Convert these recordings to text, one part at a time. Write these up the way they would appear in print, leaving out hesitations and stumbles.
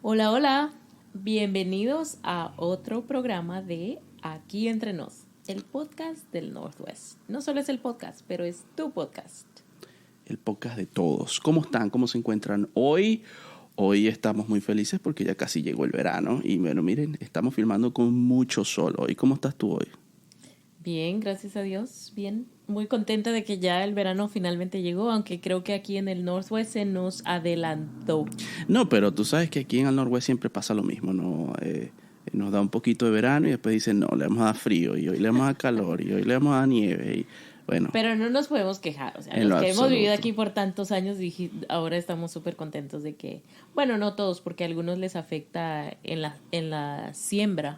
Hola, hola. Bienvenidos a otro programa de Aquí Entre Nos, el podcast del Northwest. No solo es el podcast, pero es tu podcast. El podcast de todos. ¿Cómo están? ¿Cómo se encuentran hoy? Hoy estamos muy felices porque ya casi llegó el verano. Y bueno, miren, estamos filmando con mucho sol hoy. ¿Cómo estás tú hoy? Bien, gracias a Dios. Bien. Muy contenta de que ya el verano finalmente llegó, aunque creo que aquí en el Northwest se nos adelantó. No, pero tú sabes que aquí en el Noroeste siempre pasa lo mismo, ¿no? Nos da un poquito de verano y después dicen, no, le vamos a dar frío, y hoy le vamos a dar calor, y hoy le vamos a dar nieve, y bueno. Pero no nos podemos quejar, o sea, En los lo que hemos vivido absoluto. aquí por tantos años, ahora estamos súper contentos de que, bueno, no todos, porque a algunos les afecta en la siembra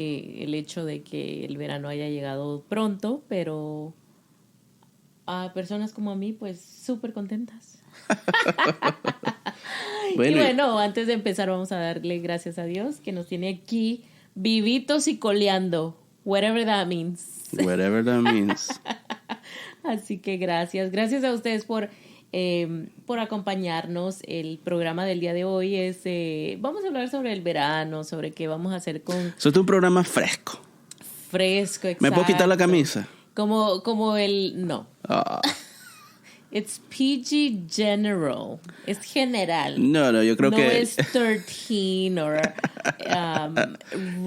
el hecho de que el verano haya llegado pronto, pero a personas como a mí, pues súper contentas. Y bueno, antes de empezar vamos a darle gracias a Dios que nos tiene aquí vivitos y coleando, whatever that means. Whatever that means. Así que gracias a ustedes por acompañarnos. El programa del día de hoy es, vamos a hablar sobre el verano, sobre qué vamos a hacer con Eso es un programa fresco. fresco, exacto. ¿Me puedo quitar la camisa? Como no. Ah. It's PG general. Es general. No, yo creo no que... No es 13 o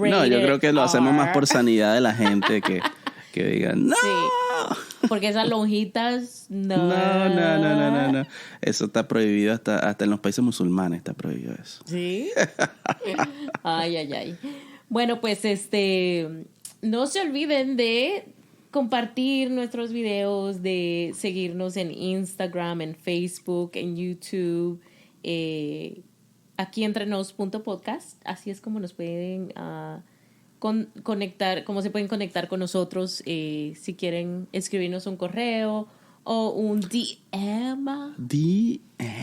No, yo creo que lo hacemos más por R. sanidad de la gente que digan, ¡no! Sí, porque esas lonjitas, no. No. Eso está prohibido hasta en los países musulmanes está prohibido eso. ¿Sí? Ay. Bueno, pues no se olviden de compartir nuestros videos, de seguirnos en Instagram, en Facebook, en YouTube, aquí entrenos.podcast. Así es como nos pueden conectar, cómo se pueden conectar con nosotros si quieren escribirnos un correo o un DM.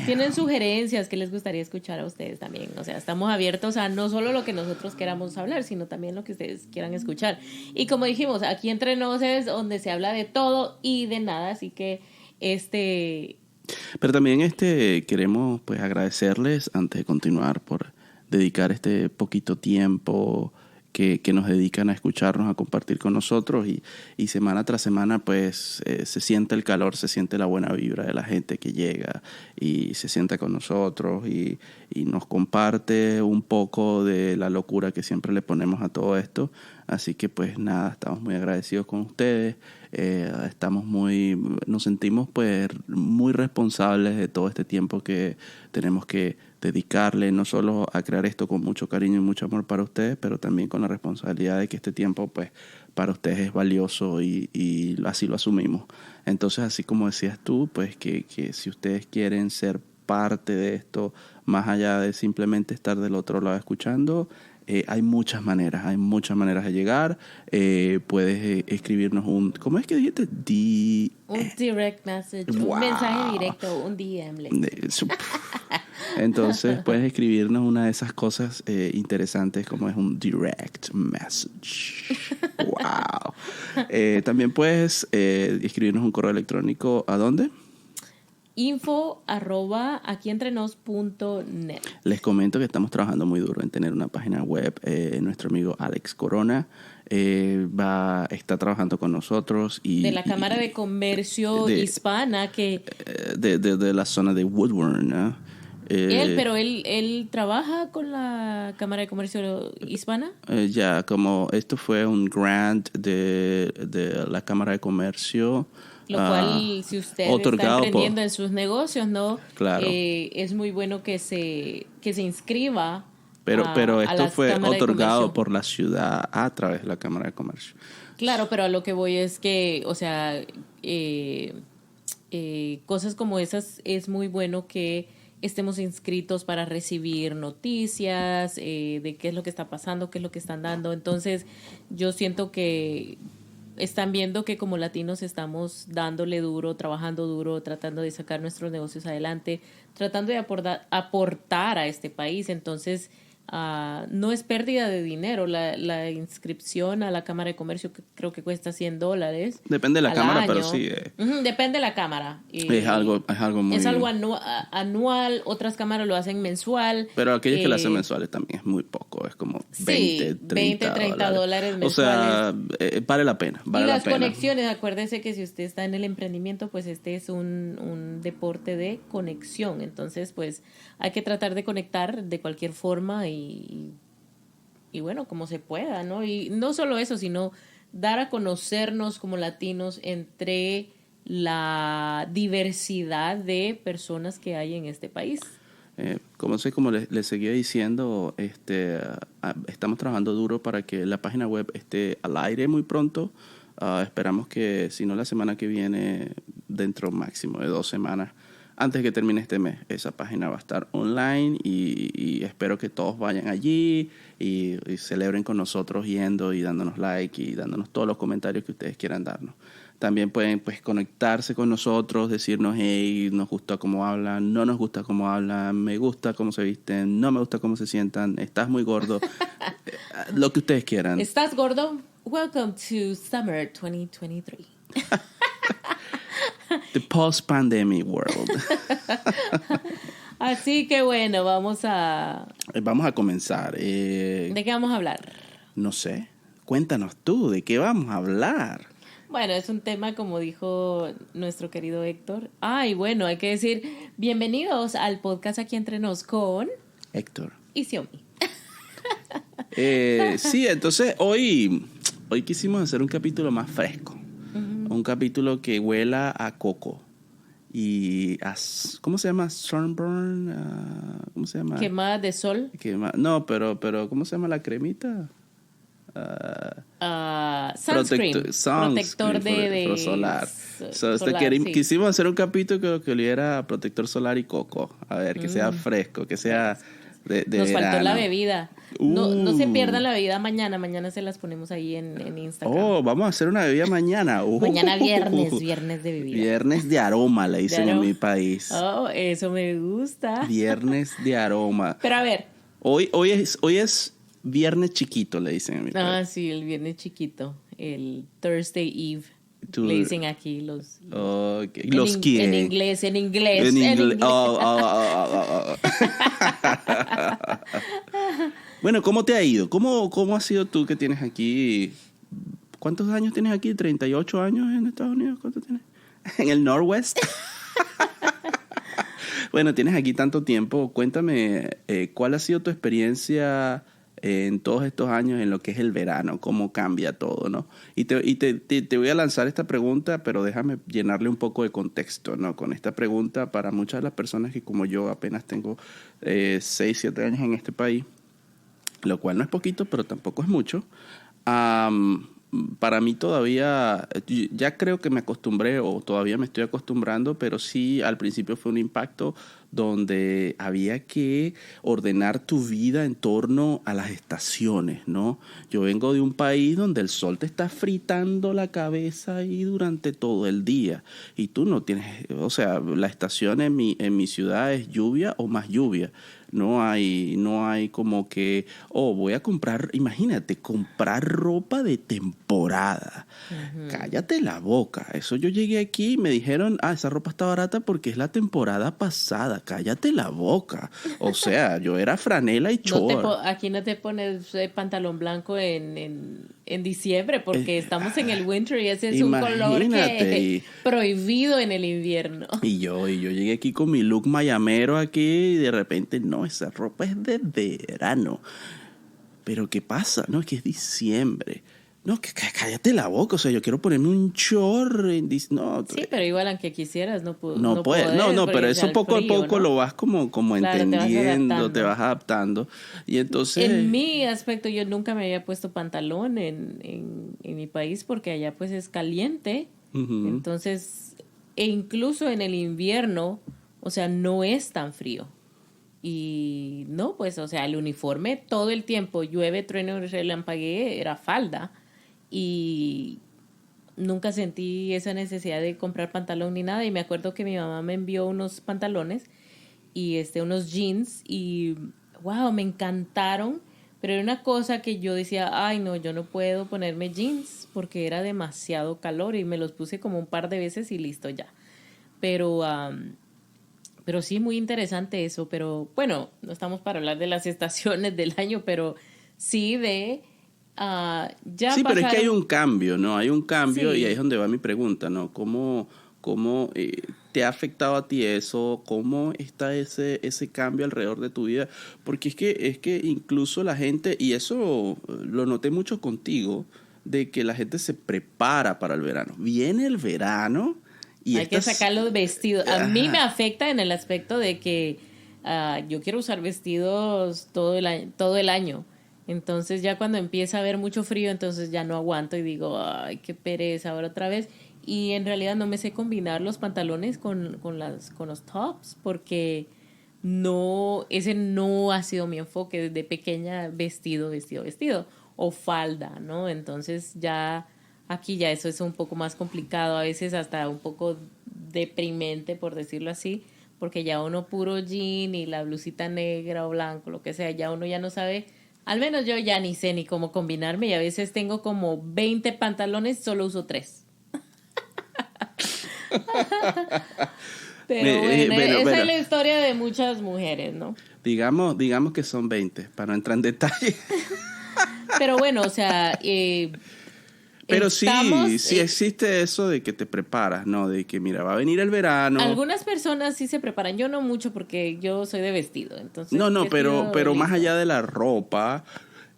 Tienen sugerencias que les gustaría escuchar a ustedes también. O sea, estamos abiertos a no solo lo que nosotros queramos hablar, sino también lo que ustedes quieran escuchar. Y como dijimos, aquí entre nos es donde se habla de todo y de nada, así que Pero también queremos pues agradecerles antes de continuar por dedicar este poquito tiempo que nos dedican a escucharnos, a compartir con nosotros y semana tras semana pues se siente el calor, se siente la buena vibra de la gente que llega y se sienta con nosotros y nos comparte un poco de la locura que siempre le ponemos a todo esto. Así que pues nada, estamos muy agradecidos con ustedes, nos sentimos pues muy responsables de todo este tiempo que tenemos que dedicarle, no solo a crear esto con mucho cariño y mucho amor para ustedes, pero también con la responsabilidad de que este tiempo pues para ustedes es valioso y así lo asumimos. Entonces, así como decías tú, pues que si ustedes quieren ser parte de esto, más allá de simplemente estar del otro lado escuchando, hay muchas maneras de llegar. Puedes escribirnos ¿cómo es que dijiste? un direct message, Wow. un mensaje directo, un DM. Entonces puedes escribirnos una de esas cosas interesantes como es un direct message. Wow. También puedes escribirnos un correo electrónico. ¿A dónde? info@aquientrenos.net. Les comento que estamos trabajando muy duro en tener una página web. Nuestro amigo Alex Corona está trabajando con nosotros de la Cámara de Comercio Hispana que de la zona de Woodburn, ¿no? Él trabaja con la Cámara de Comercio Hispana. Ya, como esto fue un grant de la Cámara de Comercio. Lo cual, si usted está emprendiendo en sus negocios, ¿no? Claro. Es muy bueno que se inscriba. Pero esto fue otorgado por la ciudad a través de la Cámara de Comercio. Claro, pero a lo que voy es que, o sea, cosas como esas es muy bueno que estemos inscritos para recibir noticias de qué es lo que está pasando, qué es lo que están dando. Entonces, yo siento que están viendo que como latinos estamos dándole duro, trabajando duro, tratando de sacar nuestros negocios adelante, tratando de aportar a este país. Entonces, no es pérdida de dinero. La inscripción a la Cámara de Comercio creo que cuesta $100. Depende de la cámara, año. pero sí. Depende de la cámara. Es algo muy... Es algo anual, otras cámaras lo hacen mensual. Pero aquellos que lo hacen mensuales también es muy poco, es como 20, 30 $30 mensuales. O sea, vale la pena, y las conexiones, acuérdese que si usted está en el emprendimiento, pues este es un deporte de conexión. Entonces, pues hay que tratar de conectar de cualquier forma y bueno, como se pueda, ¿no? Y no solo eso, sino dar a conocernos como latinos entre la diversidad de personas que hay en este país. Como les seguía diciendo, estamos trabajando duro para que la página web esté al aire muy pronto. Esperamos que, si no la semana que viene, dentro máximo de 2 semanas, antes que termine este mes, esa página va a estar online y espero que todos vayan allí y celebren con nosotros yendo y dándonos like y dándonos todos los comentarios que ustedes quieran darnos. También pueden pues conectarse con nosotros, decirnos, hey, nos gusta cómo hablan, no nos gusta cómo hablan, me gusta cómo se visten, no me gusta cómo se sientan, estás muy gordo, lo que ustedes quieran. ¿Estás gordo? Welcome to Summer 2023. The post-pandemic world. Así que bueno, vamos a comenzar. ¿De qué vamos a hablar? No sé, cuéntanos tú, ¿de qué vamos a hablar? Bueno, es un tema, como dijo nuestro querido Héctor. Y bueno, hay que decir bienvenidos al podcast Aquí Entre Nos con Héctor y Xiaomi. Sí, entonces hoy quisimos hacer un capítulo más fresco. Un capítulo que huela a coco y ¿cómo se llama? Sunburn, ¿cómo se llama? Quemada de sol. No, pero ¿cómo se llama la cremita? Sunscreen. Protector de solar. Solar, sí. Quisimos hacer un capítulo que oliera a protector solar y coco. A ver, que sea fresco, que sea de Nos verano. faltó la bebida. No se pierdan la bebida mañana. Mañana se las ponemos ahí en Instagram. Vamos a hacer una bebida mañana. Mañana viernes de bebida. Viernes de aroma, le dicen en mi país. Eso me gusta. Viernes de aroma. Pero a ver. Hoy es viernes chiquito, le dicen en mi país. Sí, el viernes chiquito. El Thursday Eve. Le dicen aquí los... Okay. ¿Los quién? En inglés. Bueno, ¿cómo te ha ido? ¿Cómo has sido tú que tienes aquí? ¿Cuántos años tienes aquí? ¿38 años en Estados Unidos? ¿Cuánto tienes? ¿En el Northwest? Bueno, tienes aquí tanto tiempo. Cuéntame, ¿cuál ha sido tu experiencia en todos estos años en lo que es el verano? ¿Cómo cambia todo, no? Y te voy a lanzar esta pregunta, pero déjame llenarle un poco de contexto, ¿no? Con esta pregunta, para muchas de las personas que como yo apenas tengo 6, 7 años en este país, lo cual no es poquito, pero tampoco es mucho. Para mí todavía, ya creo que me acostumbré o todavía me estoy acostumbrando, pero sí al principio fue un impacto donde había que ordenar tu vida en torno a las estaciones, ¿no? Yo vengo de un país donde el sol te está fritando la cabeza ahí durante todo el día y tú no tienes, o sea, la estación en mi ciudad es lluvia o más lluvia. No hay como que, voy a comprar, imagínate, comprar ropa de temporada. Uh-huh. Cállate la boca. Eso yo llegué aquí y me dijeron, esa ropa está barata porque es la temporada pasada. Cállate la boca. O sea, yo era franela y short. Aquí no te pones pantalón blanco en diciembre porque estamos en el winter y ese es un color que prohibido en el invierno. Y yo llegué aquí con mi look mayamero aquí y de repente, no, esa ropa es de verano. Pero ¿qué pasa? No, es que es diciembre. No, que cállate la boca. O sea, yo quiero ponerme un short. Sí, pero igual aunque quisieras, no puedes. No, pero eso poco a poco, ¿no? Lo vas como claro, entendiendo, te vas adaptando. Y entonces... En mi aspecto, yo nunca me había puesto pantalón en mi país porque allá pues es caliente. Uh-huh. Entonces, e incluso en el invierno, o sea, no es tan frío. Y no, pues, o sea, el uniforme todo el tiempo, llueve, trueno, relampaguee, era falda. Y nunca sentí esa necesidad de comprar pantalón ni nada. Y me acuerdo que mi mamá me envió unos pantalones y unos jeans. Y wow, me encantaron, pero era una cosa que yo decía, ay no, yo no puedo ponerme jeans porque era demasiado calor y me los puse como un par de veces y listo ya. Pero, pero sí, muy interesante eso, pero bueno, no estamos para hablar de las estaciones del año, pero sí de... ya sí, pasaron... pero es que hay un cambio, ¿no? Hay un cambio Sí. y ahí es donde va mi pregunta, ¿no? ¿Cómo te ha afectado a ti eso? ¿Cómo está ese cambio alrededor de tu vida? Porque es que incluso la gente, y eso lo noté mucho contigo, de que la gente se prepara para el verano. Viene el verano y hay que sacar los vestidos. A mí me afecta en el aspecto de que yo quiero usar vestidos todo el año. Entonces ya cuando empieza a haber mucho frío, entonces ya no aguanto y digo, ay, qué pereza, ahora otra vez. Y en realidad no me sé combinar los pantalones con los tops porque ese no ha sido mi enfoque desde pequeña, vestido. O falda, ¿no? Entonces ya aquí ya eso es un poco más complicado, a veces hasta un poco deprimente, por decirlo así, porque ya uno puro jean y la blusita negra o blanco, lo que sea, ya uno ya no sabe. Al menos yo ya ni sé ni cómo combinarme y a veces tengo como 20 pantalones, solo uso 3. Pero bueno, esa es la historia de muchas mujeres, ¿no? Digamos que son 20, para no entrar en detalle. Pero bueno, o sea... pero sí existe eso de que te preparas, ¿no? De que, mira, va a venir el verano. Algunas personas sí se preparan, yo no mucho porque yo soy de vestido, entonces... No, pero más allá de la ropa,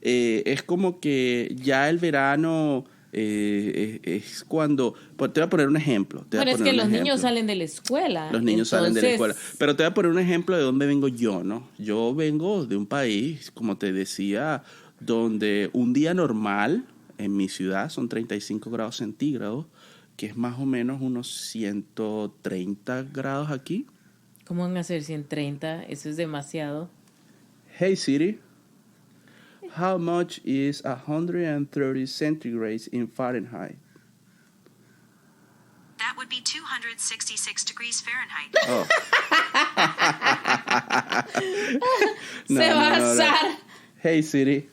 es como que ya el verano es cuando... Pues te voy a poner un ejemplo. Bueno, es que los niños salen de la escuela. Los niños salen de la escuela. Pero te voy a poner un ejemplo de dónde vengo yo, ¿no? Yo vengo de un país, como te decía, donde un día normal en mi ciudad son 35 grados centígrados, que es más o menos unos 130 grados aquí. ¿Cómo van a ser 130? Eso es demasiado. Hey Siri, how much is 130 centigrades in Fahrenheit? That would be 266 degrees Fahrenheit. Oh. Se va a asar. Hey Siri,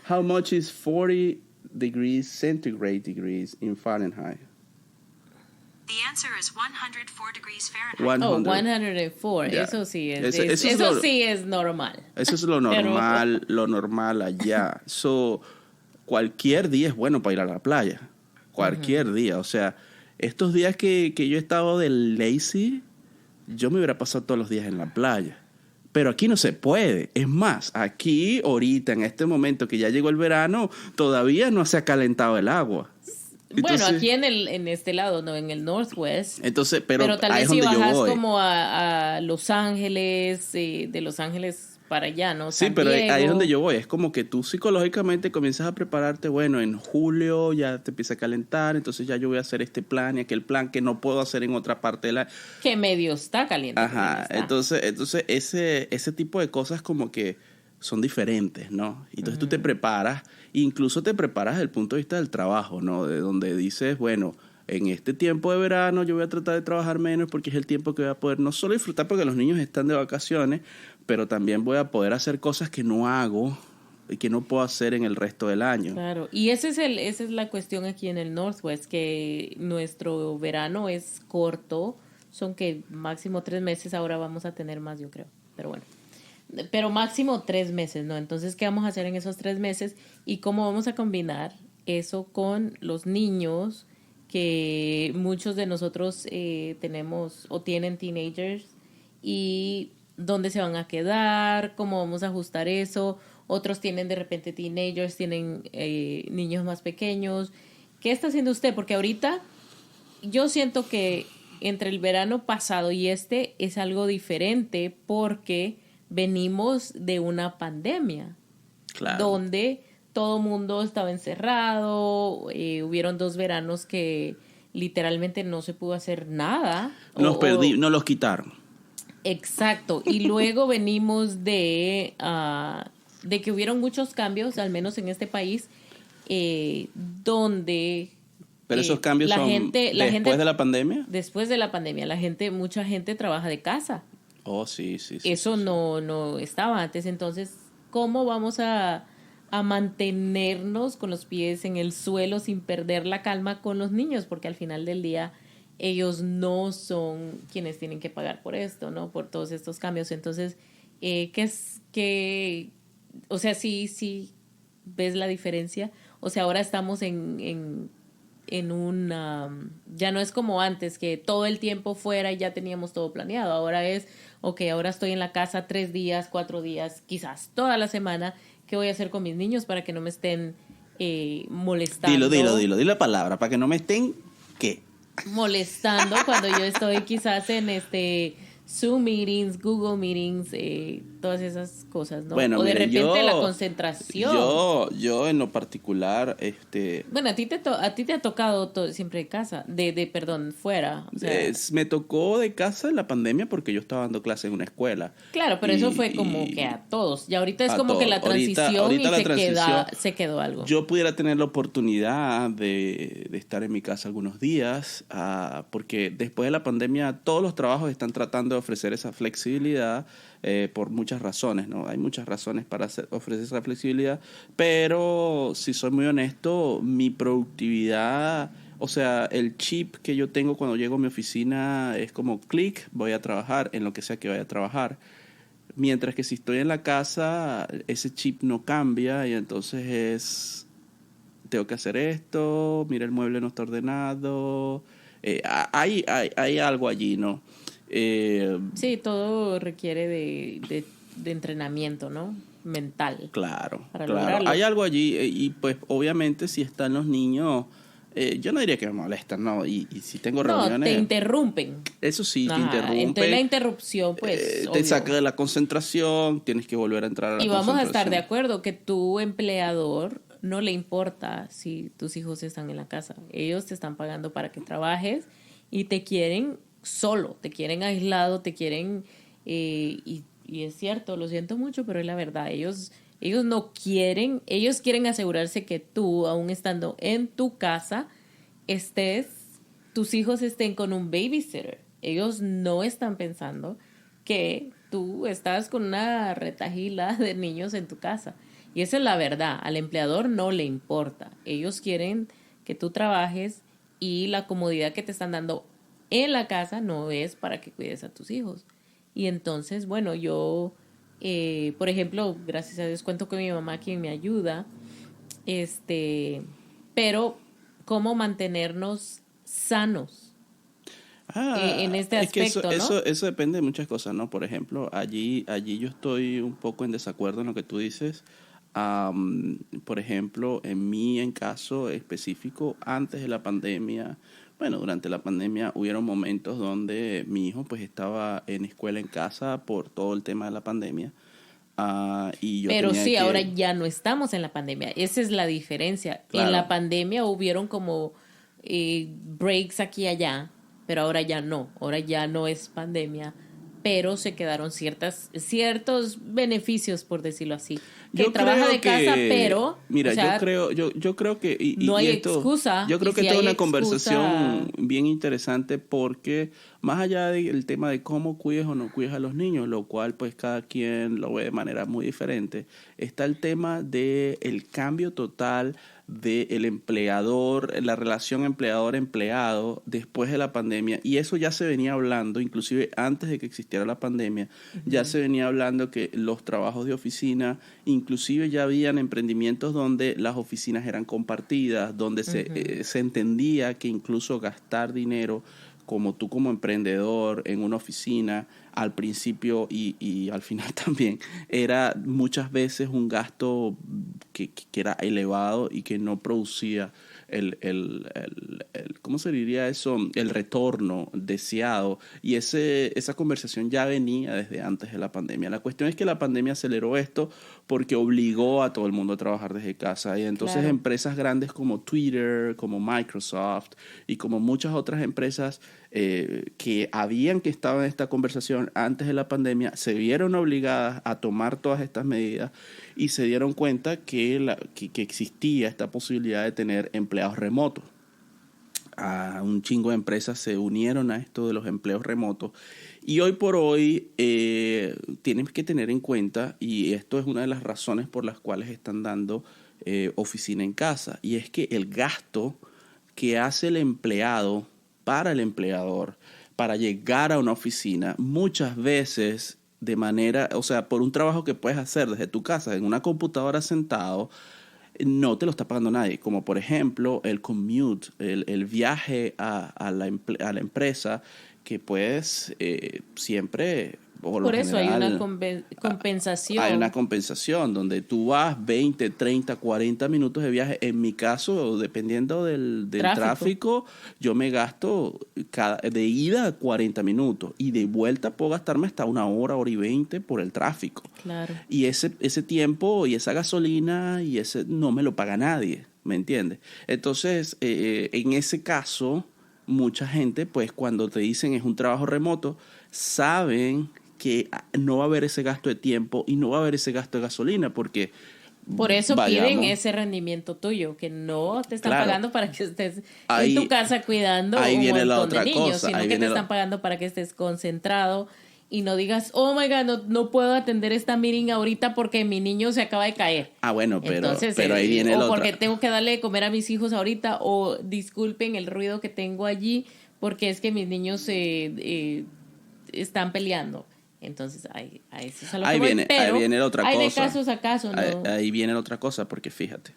how much is 40 degrees centigrade in Fahrenheit? The answer is 104 degrees Fahrenheit. 100. Oh, 104. Yeah. Eso sí sí es normal. Eso es lo normal, lo normal allá. So, cualquier día es bueno para ir a la playa. Cualquier día. O sea, estos días que yo he estado de lazy, yo me hubiera pasado todos los días en la playa. Pero aquí no se puede. Es más, aquí ahorita, en este momento que ya llegó el verano, todavía no se ha calentado el agua. Entonces, bueno, aquí en este lado, no, en el Northwest. Entonces, pero tal vez si bajas como a Los Ángeles, de Los Ángeles para allá, ¿no? Sí, pero ahí es donde yo voy. Es como que tú psicológicamente comienzas a prepararte, bueno, en julio ya te empieza a calentar, entonces ya yo voy a hacer este plan y aquel plan que no puedo hacer en otra parte de la... Que medio está caliente. Ajá, entonces ese tipo de cosas como que son diferentes, ¿no? Entonces tú te preparas, incluso te preparas desde el punto de vista del trabajo, ¿no? De donde dices, bueno, en este tiempo de verano yo voy a tratar de trabajar menos porque es el tiempo que voy a poder no solo disfrutar porque los niños están de vacaciones, pero también voy a poder hacer cosas que no hago y que no puedo hacer en el resto del año. Claro, y esa es la cuestión aquí en el Northwest, que nuestro verano es corto, son que máximo 3 meses, ahora vamos a tener más, yo creo, pero bueno. Pero máximo 3 meses, ¿no? Entonces, ¿qué vamos a hacer en esos 3 meses? ¿Y cómo vamos a combinar eso con los niños que muchos de nosotros tenemos o tienen teenagers? ¿Y dónde se van a quedar? ¿Cómo vamos a ajustar eso? Otros tienen de repente teenagers, tienen niños más pequeños. ¿Qué está haciendo usted? Porque ahorita yo siento que entre el verano pasado y este es algo diferente porque venimos de una pandemia, claro, donde todo mundo estaba encerrado, hubieron 2 veranos que literalmente no se pudo hacer nada. Nos los quitaron. Exacto, y luego venimos de que hubieron muchos cambios, al menos en este país, donde... Pero esos cambios son después de la pandemia. Después de la pandemia, mucha gente trabaja de casa. Oh, sí, sí, sí. Eso sí, sí. no estaba antes. Entonces, ¿cómo vamos a mantenernos con los pies en el suelo sin perder la calma con los niños? Porque al final del día ellos no son quienes tienen que pagar por esto, ¿no? Por todos estos cambios. Entonces, ¿qué es que, o sea, sí ves la diferencia? O sea, ahora estamos en una, ya no es como antes, que todo el tiempo fuera y ya teníamos todo planeado. Ahora es, ok, ahora estoy en la casa 3 días, 4 días, quizás toda la semana. ¿Qué voy a hacer con mis niños para que no me estén molestando? Dilo la palabra, para que no me estén, ¿qué? Molestando cuando yo estoy quizás en Zoom meetings, Google meetings, todas esas cosas, ¿no? Bueno, O de mire, repente la concentración. yo en lo particular, Bueno, a ti te ha tocado siempre de casa, perdón, fuera. O sea, me tocó de casa en la pandemia porque yo estaba dando clases en una escuela. claro, pero eso fue como que a todos. Y ahorita es a como que todo. la transición Ahorita y la transición, se quedó algo. yo pudiera tener la oportunidad de estar en mi casa algunos días, porque después de la pandemia todos los trabajos están tratando de ofrecer esa flexibilidad por muchas razones, ¿no? Hay muchas razones para ofrecer esa flexibilidad, pero si soy muy honesto, mi productividad, o sea, el chip que yo tengo cuando llego a mi oficina es como clic, voy a trabajar en lo que sea que vaya a trabajar. Mientras que si estoy en la casa, ese chip no cambia y entonces tengo que hacer esto, mira, el mueble no está ordenado. Hay algo allí, ¿no? Eh, Sí, todo requiere de entrenamiento, ¿no? Mental claro, para claro. lograrlo. Hay algo allí y pues obviamente si están los niños, yo no diría que me molestan, ¿no? Y si tengo No, te reuniones, interrumpen. eso sí, te Ajá, entonces la interrumpen, interrupción, pues, te obvio. saca de la concentración, tienes que volver a entrar a la Y vamos a estar de concentración. acuerdo que tu empleador no le importa si tus hijos están en la casa. Ellos te están pagando para que trabajes y te quieren solo, te quieren aislado, te quieren... y es cierto, lo siento mucho, pero es la verdad. Ellos no quieren, ellos quieren asegurarse que tú, aún estando en tu casa, estés, tus hijos estén con un babysitter. Ellos no están pensando que tú estás con una retajila de niños en tu casa. Y esa es la verdad. Al empleador no le importa. Ellos quieren que tú trabajes y la comodidad que te están dando en la casa no es para que cuides a tus hijos. Y entonces, bueno, yo, por ejemplo, gracias a Dios cuento con mi mamá quien me ayuda, este, pero cómo mantenernos sanos en este Es que aspecto, ¿no? eso depende de muchas cosas, ¿no? Por ejemplo, allí yo estoy un poco en desacuerdo en lo que tú dices. Por ejemplo, en caso específico, antes de la pandemia, bueno, durante la pandemia hubieron momentos donde mi hijo pues estaba en escuela en casa por todo el tema de la pandemia. Y yo Pero tenía sí, ahora que, ya no estamos en la pandemia. Esa es la diferencia. En claro, la pandemia hubieron como breaks aquí y allá, pero ahora ya no. Ahora ya no es pandemia, pero se quedaron ciertos beneficios, por decirlo así. Que yo trabaja creo de casa, que, pero, o mira, sea, yo creo que, no y hay esto, excusa. yo Y creo que si esto es hay una excusa, conversación bien interesante porque más allá del tema de cómo cuides o no cuides a los niños, lo cual pues cada quien lo ve de manera muy diferente, está el tema de el cambio total del empleador, la relación empleador-empleado después de la pandemia, y eso ya se venía hablando, inclusive antes de que existiera la pandemia, ya se venía hablando que los trabajos de oficina, inclusive ya habían emprendimientos donde las oficinas eran compartidas, donde se entendía que incluso gastar dinero como tú como emprendedor en una oficina al principio y al final también era muchas veces un gasto que era elevado y que no producía ¿cómo se diría eso? El retorno deseado. Y esa conversación ya venía desde antes de la pandemia. La cuestión es que la pandemia aceleró esto porque obligó a todo el mundo a trabajar desde casa. Y entonces claro. empresas grandes como Twitter, como Microsoft y como muchas otras empresas que estaban en esta conversación antes de la pandemia se vieron obligadas a tomar todas estas medidas y se dieron cuenta que existía esta posibilidad de tener empleados remotos. Un chingo de empresas se unieron a esto de los empleos remotos Y hoy por hoy tienes que tener en cuenta, y esto es una de las razones por las cuales están dando oficina en casa, y es que el gasto que hace el empleado para el empleador para llegar a una oficina, muchas veces de manera, o sea, por un trabajo que puedes hacer desde tu casa, en una computadora sentado, no te lo está pagando nadie. Como por ejemplo el commute, el viaje a la empresa, que puedes siempre... Por eso hay una compensación. Hay una compensación donde tú vas 20, 30, 40 minutos de viaje. En mi caso, dependiendo del tráfico, yo me gasto de ida 40 minutos y de vuelta puedo gastarme hasta 1 hora, hora y 20 por el tráfico. Claro. Y ese tiempo y esa gasolina y ese no me lo paga nadie, ¿me entiendes? Entonces, en ese caso, mucha gente, pues cuando te dicen es un trabajo remoto, saben que no va a haber ese gasto de tiempo y no va a haber ese gasto de gasolina porque... Por eso piden ese rendimiento tuyo, que no te están pagando para que estés en tu casa cuidando un montón de niños, sino que te están pagando para que estés concentrado y no digas, oh my God, no puedo atender esta meeting ahorita porque mi niño se acaba de caer. Bueno, pero ahí viene el otro. O porque tengo que darle de comer a mis hijos ahorita, o disculpen el ruido que tengo allí porque es que mis niños están peleando. Entonces, ahí eso es a lo que voy, pero ahí viene la otra cosa. Hay de casos a casos, ¿no? Ahí viene la otra cosa, porque fíjate,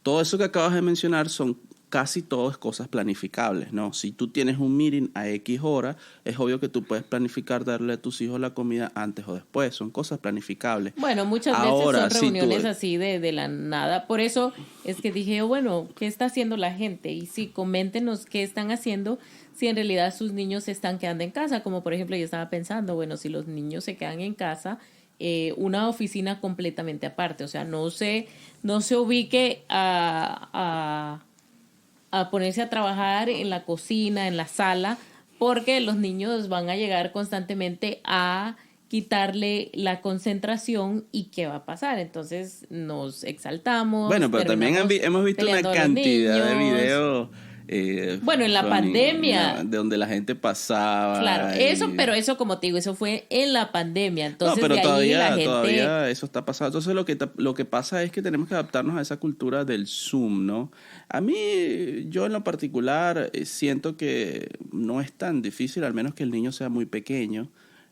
todo eso que acabas de mencionar son casi todas cosas planificables, ¿no? Si tú tienes un meeting a X hora, es obvio que tú puedes planificar darle a tus hijos la comida antes o después. Son cosas planificables. Bueno, muchas veces son reuniones así de la nada. Por eso es que dije, bueno, ¿qué está haciendo la gente? Y sí, coméntenos qué están haciendo si en realidad sus niños se están quedando en casa. Como por ejemplo, yo estaba pensando, bueno, si los niños se quedan en casa, una oficina completamente aparte. O sea, no se ubique a ponerse a trabajar en la cocina, en la sala, porque los niños van a llegar constantemente a quitarle la concentración y ¿qué va a pasar? Entonces nos exaltamos. Bueno, pero también hemos visto una cantidad de videos. Bueno, en la pandemia. De donde la gente pasaba. Claro, pero eso, como te digo, eso fue en la pandemia. Entonces, no, pero todavía eso está pasando. Entonces, lo que pasa es que tenemos que adaptarnos a esa cultura del Zoom, ¿no? A mí, yo en lo particular, siento que no es tan difícil, al menos que el niño sea muy pequeño.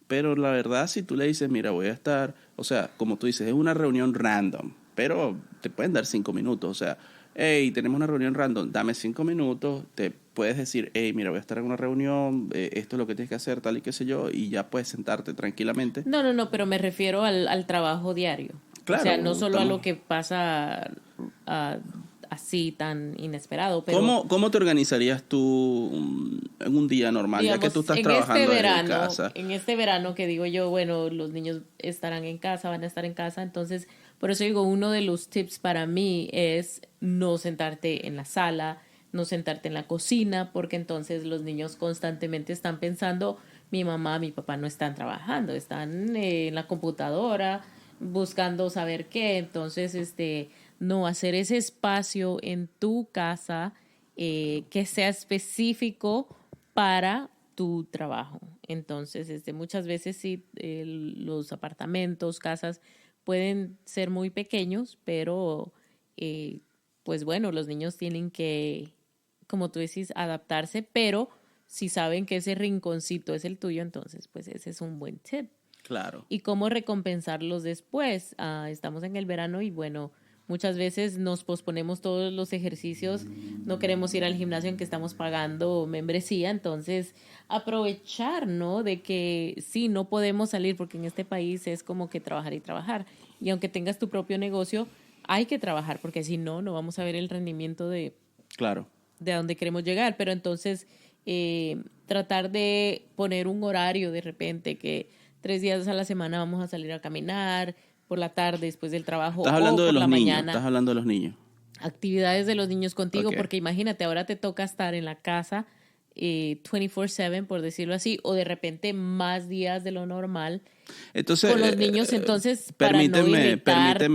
Pero la verdad, si tú le dices, mira, voy a estar, o sea, como tú dices, es una reunión random, pero te pueden dar 5 minutos, o sea, hey, tenemos una reunión random, dame 5 minutos, te puedes decir, hey, mira, voy a estar en una reunión, esto es lo que tienes que hacer, tal y qué sé yo, y ya puedes sentarte tranquilamente. No, pero me refiero al trabajo diario. Claro, o sea, no solo a lo que pasa así tan inesperado. Pero ¿Cómo te organizarías tú en un día normal, digamos, ya que tú estás trabajando en casa? En este verano que digo yo, bueno, los niños estarán en casa, van a estar en casa, entonces... Por eso digo, uno de los tips para mí es no sentarte en la sala, no sentarte en la cocina, porque entonces los niños constantemente están pensando, mi mamá, mi papá no están trabajando, están en la computadora buscando saber qué. Entonces, no hacer ese espacio en tu casa que sea específico para tu trabajo. Entonces, muchas veces sí, los apartamentos, casas, pueden ser muy pequeños, pero pues bueno, los niños tienen que, como tú decís, adaptarse, pero si saben que ese rinconcito es el tuyo, entonces pues ese es un buen tip. Claro. ¿Y cómo recompensarlos después? Estamos en el verano y bueno, muchas veces nos posponemos todos los ejercicios, no queremos ir al gimnasio en que estamos pagando membresía, entonces aprovechar, ¿no? De que sí, no podemos salir porque en este país es como que trabajar y trabajar. Y aunque tengas tu propio negocio, hay que trabajar porque si no, no vamos a ver el rendimiento de a dónde queremos llegar. Pero entonces tratar de poner un horario de repente que 3 días a la semana vamos a salir a caminar, por la tarde, después del trabajo, estás hablando o de por los la niños, mañana. Estás hablando de los niños. Actividades de los niños contigo, Okay. Porque imagínate, ahora te toca estar en la casa 24/7, por decirlo así, o de repente más días de lo normal. Entonces, con los niños, entonces, para no irritarte,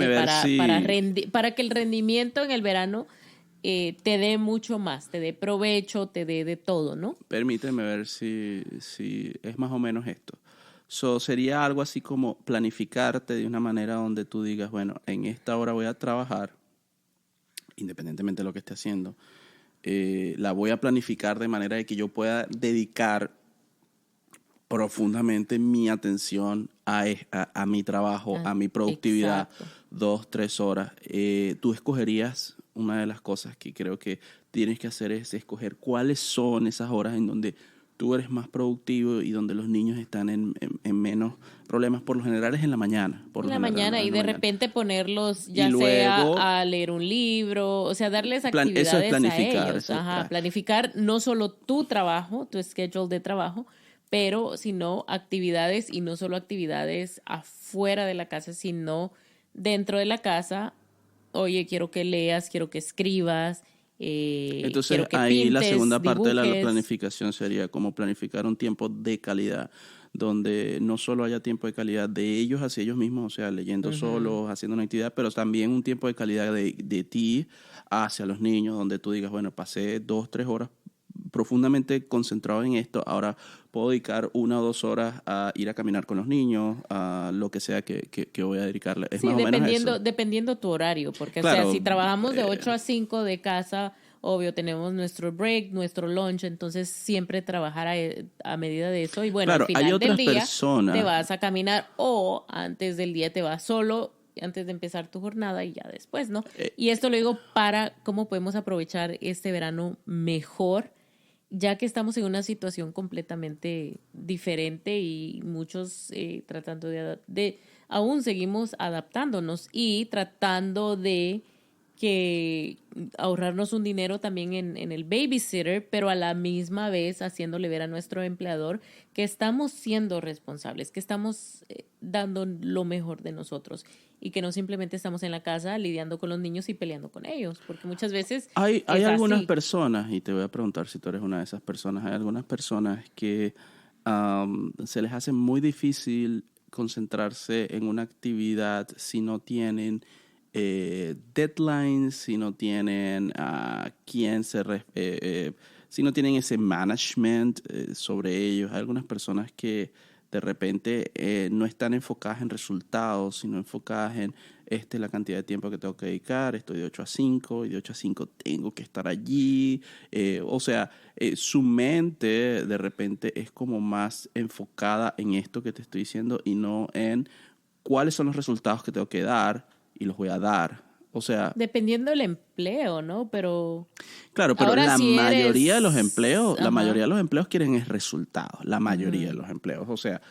para que el rendimiento en el verano te dé mucho más, te dé provecho, te dé de todo, ¿no? Permíteme ver si es más o menos esto. Sería algo así como planificarte de una manera donde tú digas, bueno, en esta hora voy a trabajar, independientemente de lo que esté haciendo, la voy a planificar de manera de que yo pueda dedicar profundamente mi atención a mi trabajo, a mi productividad, Exacto. 2, 3 horas. Tú escogerías, una de las cosas que creo que tienes que hacer es escoger cuáles son esas horas en donde tú eres más productivo y donde los niños están en menos problemas. Por lo general es en la mañana. En la mañana y de repente ponerlos y ya sea luego, a leer un libro, o sea, darles eso es actividades a planificar. ellos. Planificar no solo tu trabajo, tu schedule de trabajo, pero sino actividades y no solo actividades afuera de la casa, sino dentro de la casa. Oye, quiero que leas, quiero que escribas, Entonces quiero que ahí la pintes, segunda parte de la dibujes. planificación sería como planificar un tiempo de calidad, donde no solo haya tiempo de calidad de ellos hacia ellos mismos, o sea, leyendo solos, haciendo una actividad, pero también un tiempo de calidad de ti hacia los niños, donde tú digas, bueno, pasé 2, 3 horas profundamente concentrado en esto, ahora puedo dedicar 1 o 2 horas a ir a caminar con los niños, a lo que sea que voy a dedicarle. Es Sí, más o menos eso. dependiendo tu horario, porque Claro, o sea, si trabajamos de 8 a 5 de casa, obvio, tenemos nuestro break, nuestro lunch, entonces siempre trabajar a medida de eso y bueno, claro, al hay final del otras día personas. te vas a caminar o antes del día te vas solo, antes de empezar tu jornada y ya después, ¿no? Y esto lo digo para cómo podemos aprovechar este verano mejor, ya que estamos en una situación completamente diferente y muchos tratando aún seguimos adaptándonos y tratando de que ahorrarnos un dinero también en el babysitter, pero a la misma vez haciéndole ver a nuestro empleador que estamos siendo responsables, que estamos dando lo mejor de nosotros y que no simplemente estamos en la casa lidiando con los niños y peleando con ellos, porque muchas veces Hay es algunas así. personas, y te voy a preguntar si tú eres una de esas personas, hay algunas personas que se les hace muy difícil concentrarse en una actividad si no tienen deadlines, si no tienen si no tienen ese management sobre ellos. Hay algunas personas que de repente no están enfocadas en resultados, sino enfocadas en la cantidad de tiempo que tengo que dedicar, estoy de 8 a 5 y de 8 a 5 tengo que estar allí. O sea, su mente de repente es como más enfocada en esto que te estoy diciendo y no en cuáles son los resultados que tengo que dar y los voy a dar. O sea, Dependiendo del empleo, ¿no? Pero claro, pero ahora la si mayoría de los eres, empleos, la ajá. mayoría de los empleos quieren es resultados, la mayoría de los empleos. O sea,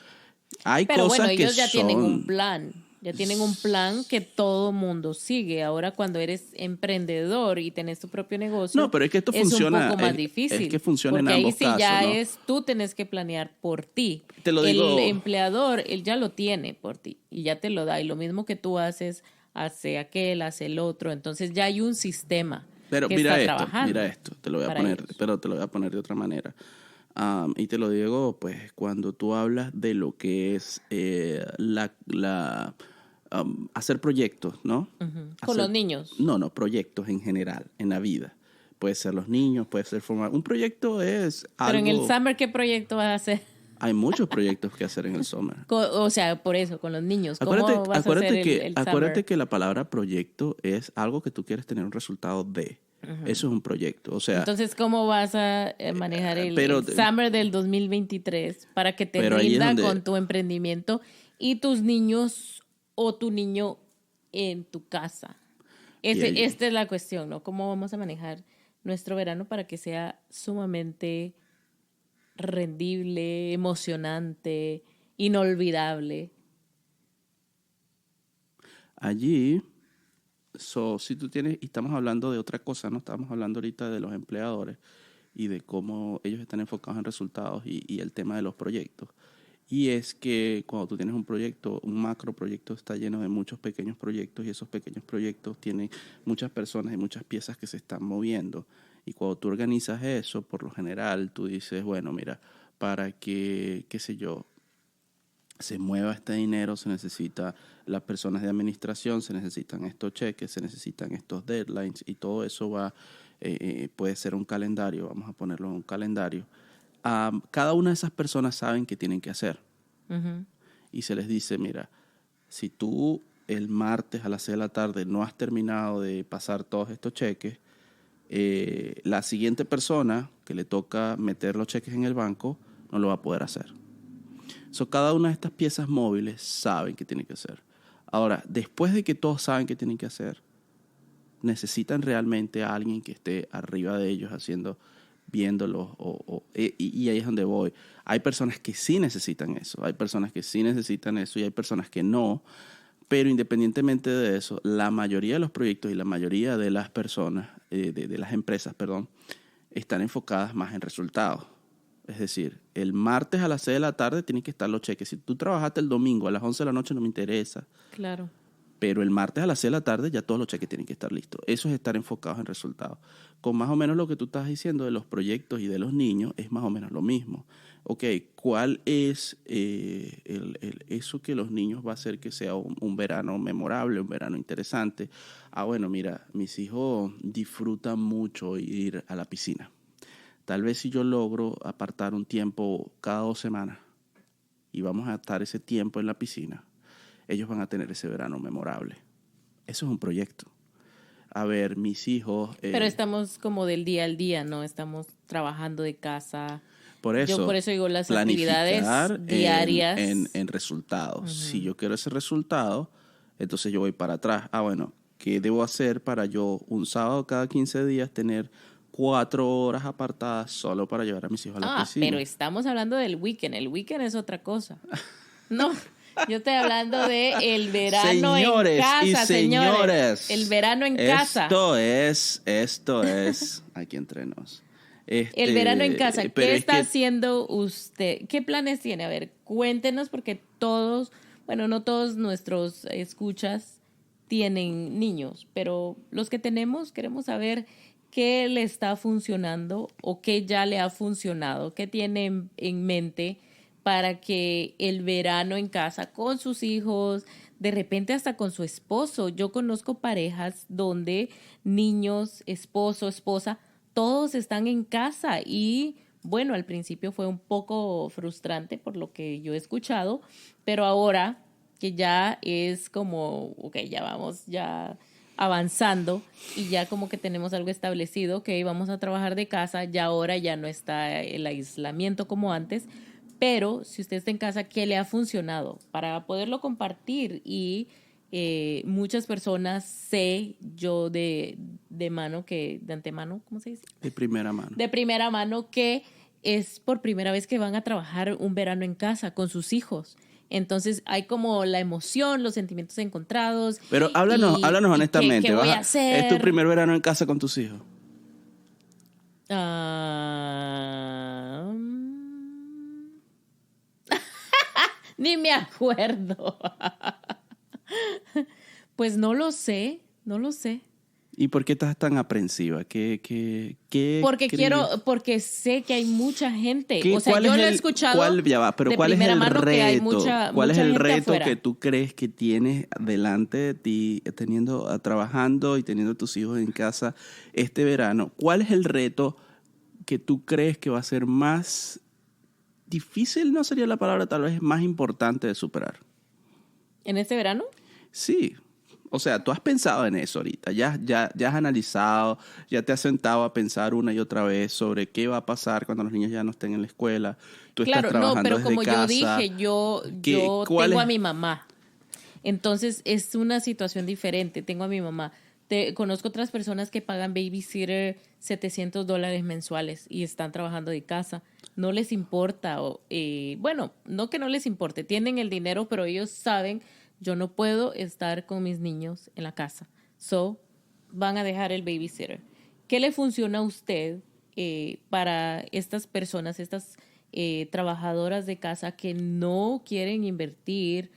hay Pero bueno, cosas que ellos ya tienen un son. plan, ya tienen un plan que todo mundo sigue. Ahora cuando eres emprendedor y tenés tu propio No, negocio, pero es que esto es un funciona, poco más es que difícil, funciona en porque ahí ambos sí casos, ya ¿no? es, tú tenés que planear por ti. Te lo El digo, empleador, él ya lo tiene por ti y ya te lo da. Y lo mismo que tú haces, hace aquel, hace el otro. Entonces ya hay un sistema pero que está mira trabajando esto, te lo voy a para poner, ellos. pero te lo voy a poner de otra manera. Y te lo digo, pues, cuando tú hablas de lo que es hacer proyectos, ¿no? Con los niños. No, proyectos en general, en la vida. Puede ser los niños, puede ser formar. Un proyecto es Pero en el algo. summer, ¿qué proyecto vas a hacer? Hay muchos proyectos que hacer en el summer. O sea, por eso, con los niños. Acuérdate, ¿Cómo vas a hacer acuérdate que, el acuérdate summer? que la palabra proyecto es algo que tú quieres tener un resultado de. Eso es un proyecto. O sea, Entonces, ¿cómo vas a manejar pero, el summer del 2023 para que te pero ahí es rinda donde. con tu emprendimiento y tus niños o tu niño en tu casa? Y ahí- Esta es la cuestión, ¿no? ¿Cómo vamos a manejar nuestro verano para que sea sumamente rendible, emocionante, inolvidable? Allí, si tú tienes, y estamos hablando de otra cosa, ¿no? Estamos hablando ahorita de los empleadores y de cómo ellos están enfocados en resultados y el tema de los proyectos. Y es que cuando tú tienes un proyecto, un macro proyecto está lleno de muchos pequeños proyectos y esos pequeños proyectos tienen muchas personas y muchas piezas que se están moviendo. Y cuando tú organizas eso, por lo general, tú dices, bueno, mira, para que, qué sé yo, se mueva este dinero, se necesita las personas de administración, se necesitan estos cheques, se necesitan estos deadlines y todo eso puede ser un calendario, vamos a ponerlo en un calendario. Cada una de esas personas saben qué tienen que hacer. Uh-huh. Y se les dice, mira, si tú el martes a las 6 de la tarde no has terminado de pasar todos estos cheques, la siguiente persona que le toca meter los cheques en el banco no lo va a poder hacer. Cada una de estas piezas móviles saben qué tienen que hacer. Ahora, después de que todos saben qué tienen que hacer, necesitan realmente a alguien que esté arriba de ellos viéndolos. Y ahí es donde voy. Hay personas que sí necesitan eso, hay personas que sí necesitan eso y hay personas que no. Pero independientemente de eso, la mayoría de los proyectos y la mayoría de las personas, de las empresas, están enfocadas más en resultados. Es decir, el martes a las 6 de la tarde tienen que estar los cheques. Si tú trabajaste el domingo a las 11 de la noche no me interesa. Claro. Pero el martes a las 6 de la tarde ya todos los cheques tienen que estar listos. Eso es estar enfocados en resultados. Con más o menos lo que tú estás diciendo de los proyectos y de los niños es más o menos lo mismo. Ok, ¿cuál es eso que los niños va a hacer que sea un verano memorable, un verano interesante? Bueno, mira, mis hijos disfrutan mucho ir a la piscina. Tal vez si yo logro apartar un tiempo cada 2 semanas y vamos a estar ese tiempo en la piscina, ellos van a tener ese verano memorable. Eso es un proyecto. A ver, mis hijos... Pero estamos como del día al día, ¿no? Estamos trabajando de casa. Por eso digo las actividades diarias. En resultados. Uh-huh. Si yo quiero ese resultado, entonces yo voy para atrás. Bueno, ¿qué debo hacer para yo un sábado cada 15 días tener 4 horas apartadas solo para llevar a mis hijos a la piscina? Pero estamos hablando del weekend. El weekend es otra cosa. No, yo estoy hablando de el verano en casa, señores. El verano en casa. Esto es aquí entre nos. El verano en casa. ¿Qué está haciendo usted? ¿Qué planes tiene? A ver, cuéntenos, porque no todos nuestros escuchas tienen niños, pero los que tenemos queremos saber qué le está funcionando o qué ya le ha funcionado, qué tiene en mente para que el verano en casa con sus hijos, de repente hasta con su esposo. Yo conozco parejas donde niños, esposo, esposa, todos están en casa y bueno, al principio fue un poco frustrante por lo que yo he escuchado, pero ahora que ya es como, ya vamos avanzando y ya como que tenemos algo establecido, vamos a trabajar de casa, ya ahora ya no está el aislamiento como antes, pero si usted está en casa, ¿qué le ha funcionado? Para poderlo compartir y muchas personas sé yo de antemano, ¿cómo se dice? De primera mano. De primera mano que es por primera vez que van a trabajar un verano en casa con sus hijos. Entonces hay como la emoción, los sentimientos encontrados. Pero háblanos honestamente. ¿Qué voy a hacer? ¿Es tu primer verano en casa con tus hijos? Ni me acuerdo. Pues no lo sé. ¿Y por qué estás tan aprensiva? Porque sé que hay mucha gente. O sea, yo lo he escuchado. ¿Cuál es el reto? ¿Cuál es el reto afuera que tú crees que tienes delante de ti, trabajando y teniendo a tus hijos en casa este verano? ¿Cuál es el reto que tú crees que va a ser más difícil? No sería la palabra, tal vez más importante de superar. ¿En este verano? Sí. O sea, tú has pensado en eso ahorita, ya has analizado, ya te has sentado a pensar una y otra vez sobre qué va a pasar cuando los niños ya no estén en la escuela. Tú estás trabajando pero desde como casa. yo dije, yo tengo a mi mamá. Entonces es una situación diferente. Tengo a mi mamá. Conozco otras personas que pagan babysitter $700 mensuales y están trabajando de casa. No les importa. No que no les importe. Tienen el dinero, pero ellos saben, yo no puedo estar con mis niños en la casa. Van a dejar el babysitter. ¿Qué le funciona a usted para estas personas, estas trabajadoras de casa que no quieren invertir?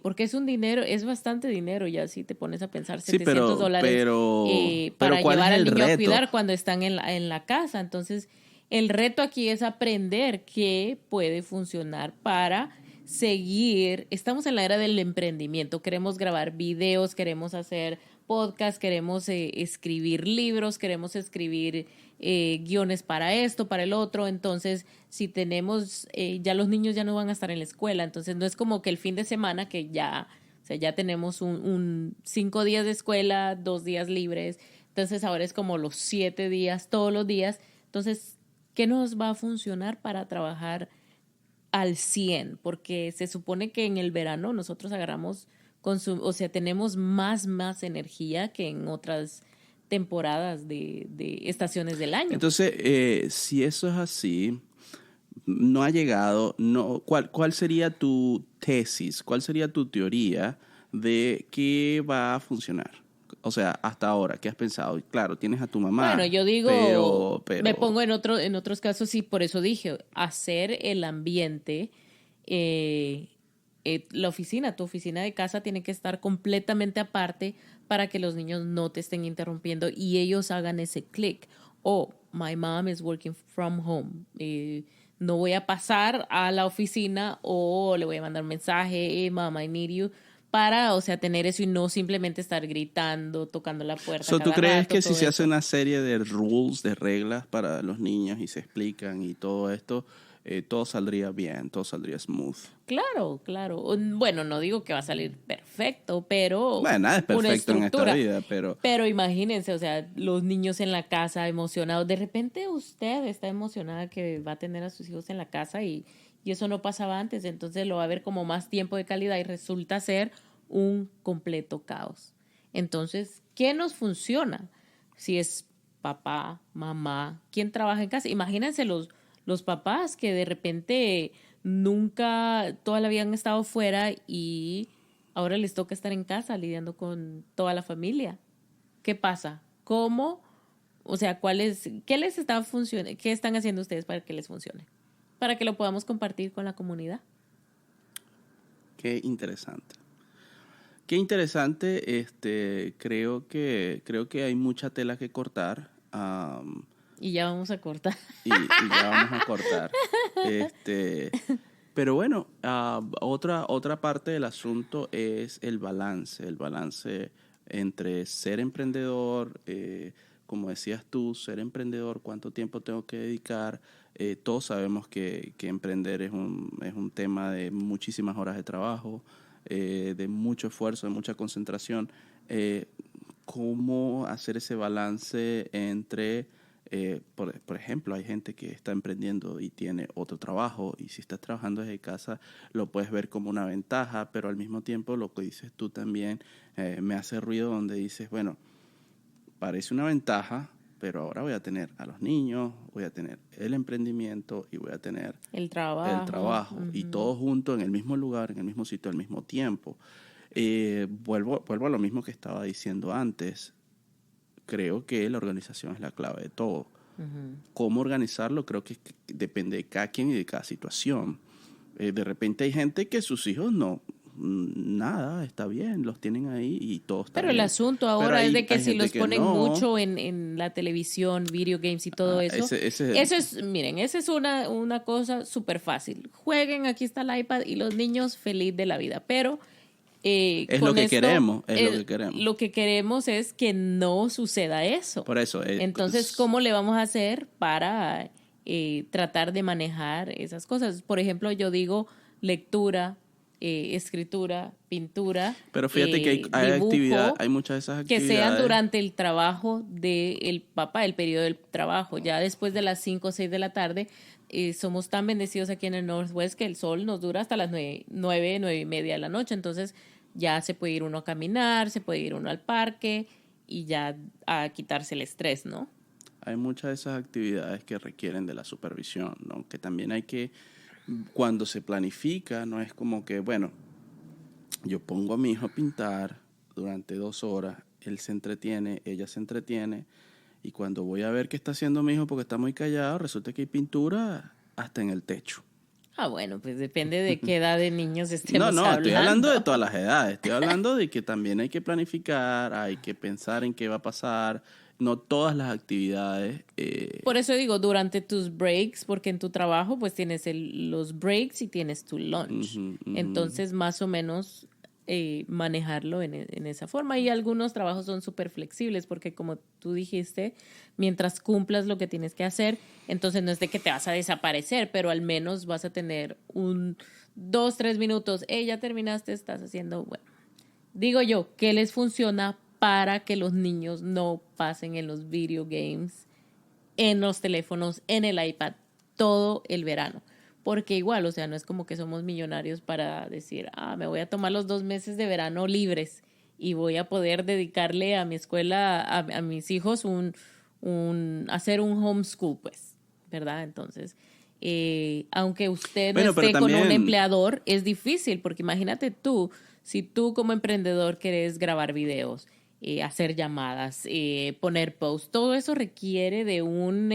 Porque es bastante dinero ya si te pones a pensar, $700 para llevar al niño a cuidar cuando están en la casa. Entonces, el reto aquí es aprender qué puede funcionar para seguir, estamos en la era del emprendimiento, queremos grabar videos, queremos hacer podcast, queremos escribir libros, queremos escribir guiones para esto, para el otro. Entonces, si tenemos, ya los niños ya no van a estar en la escuela, entonces no es como que el fin de semana que ya, o sea, ya tenemos un 5 días de escuela, 2 días libres, entonces ahora es como los 7 días, todos los días. Entonces, ¿qué nos va a funcionar para trabajar al 100? Porque se supone que en el verano nosotros agarramos, o sea, tenemos más energía que en otras temporadas de estaciones del año. Entonces, si eso es así, no ha llegado, no, ¿cuál sería tu tesis? ¿Cuál sería tu teoría de qué va a funcionar? O sea, hasta ahora, ¿qué has pensado? Claro, tienes a tu mamá. Bueno, yo digo, pero me pongo en otros casos, y por eso dije, hacer el ambiente, tu oficina de casa tiene que estar completamente aparte para que los niños no te estén interrumpiendo y ellos hagan ese click. My mom is working from home. No voy a pasar a la oficina o le voy a mandar un mensaje, hey, mom, I need you, para, o sea, tener eso y no simplemente estar gritando, tocando la puerta. ¿Tú crees que si se hace una serie de rules, de reglas para los niños y se explican y todo esto, todo saldría bien, todo saldría smooth? Claro. Bueno, no digo que va a salir perfecto, pero bueno, nada es perfecto en esta vida, pero imagínense, o sea, los niños en la casa emocionados. De repente usted está emocionada que va a tener a sus hijos en la casa y eso no pasaba antes. Entonces lo va a ver como más tiempo de calidad y resulta ser un completo caos. Entonces, ¿qué nos funciona? Si es papá, mamá, ¿quién trabaja en casa? Imagínense los papás que de repente nunca, toda la vida han estado fuera y ahora les toca estar en casa lidiando con toda la familia. ¿Qué pasa? ¿Cómo? O sea, ¿qué les está funcionando? ¿Qué están haciendo ustedes para que les funcione? Para que lo podamos compartir con la comunidad. Qué interesante. Qué interesante. Creo que hay mucha tela que cortar. Y ya vamos a cortar. Y ya vamos a cortar. Pero bueno, otra parte del asunto es el balance entre ser emprendedor, como decías tú, ser emprendedor, cuánto tiempo tengo que dedicar. Todos sabemos que emprender es un tema de muchísimas horas de trabajo, de mucho esfuerzo, de mucha concentración. ¿Cómo hacer ese balance entre... por ejemplo, hay gente que está emprendiendo y tiene otro trabajo y si estás trabajando desde casa lo puedes ver como una ventaja, pero al mismo tiempo lo que dices tú también me hace ruido donde dices, bueno, parece una ventaja, pero ahora voy a tener a los niños, voy a tener el emprendimiento y voy a tener el trabajo. Uh-huh. Y todo junto en el mismo lugar, en el mismo sitio, al mismo tiempo. Vuelvo a lo mismo que estaba diciendo antes. Creo que la organización es la clave de todo. Uh-huh. ¿Cómo organizarlo? Creo que depende de cada quien y de cada situación. De repente hay gente que sus hijos nada, está bien, los tienen ahí y todo está Pero bien. El asunto ahora es de que si los ponen mucho en la televisión, video games y todo eso. Esa es una cosa súper fácil. Jueguen, aquí está el iPad y los niños feliz de la vida. Pero... es lo que queremos. Lo que queremos es que no suceda eso. Por eso. Entonces, ¿cómo le vamos a hacer para tratar de manejar esas cosas? Por ejemplo, yo digo lectura, escritura, pintura. Pero fíjate que hay dibujo, actividad, hay muchas de esas actividades. Que sean durante el trabajo del papá, el periodo del trabajo. Ya después de las 5 o 6 de la tarde, somos tan bendecidos aquí en el Northwest que el sol nos dura hasta las 9:30 de la noche. Entonces ya se puede ir uno a caminar, se puede ir uno al parque y ya a quitarse el estrés, ¿no? Hay muchas de esas actividades que requieren de la supervisión, ¿no? Que también hay que, cuando se planifica, no es como que, bueno, yo pongo a mi hijo a pintar durante 2 horas, él se entretiene, ella se entretiene, y cuando voy a ver qué está haciendo mi hijo porque está muy callado, resulta que hay pintura hasta en el techo. Bueno, pues depende de qué edad de niños estemos hablando. No, estoy hablando de todas las edades. Estoy hablando de que también hay que planificar, hay que pensar en qué va a pasar, no todas las actividades. Por eso digo, durante tus breaks, porque en tu trabajo pues tienes los breaks y tienes tu lunch. Entonces, más o menos manejarlo en esa forma. Y algunos trabajos son súper flexibles porque como tú dijiste, mientras cumplas lo que tienes que hacer, entonces no es de que te vas a desaparecer, pero al menos vas a tener 2-3 minutos. Ya terminaste, estás haciendo, bueno. Digo yo, ¿qué les funciona para que los niños no pasen en los video games, en los teléfonos, en el iPad, todo el verano? Porque igual, o sea, no es como que somos millonarios para decir, me voy a tomar los 2 meses de verano libres y voy a poder dedicarle a mi escuela, a mis hijos, hacer un homeschool, pues, ¿verdad? Entonces, aunque usted no esté con un empleador, es difícil, porque imagínate tú, si tú como emprendedor quieres grabar videos, hacer llamadas, poner posts, todo eso requiere de un...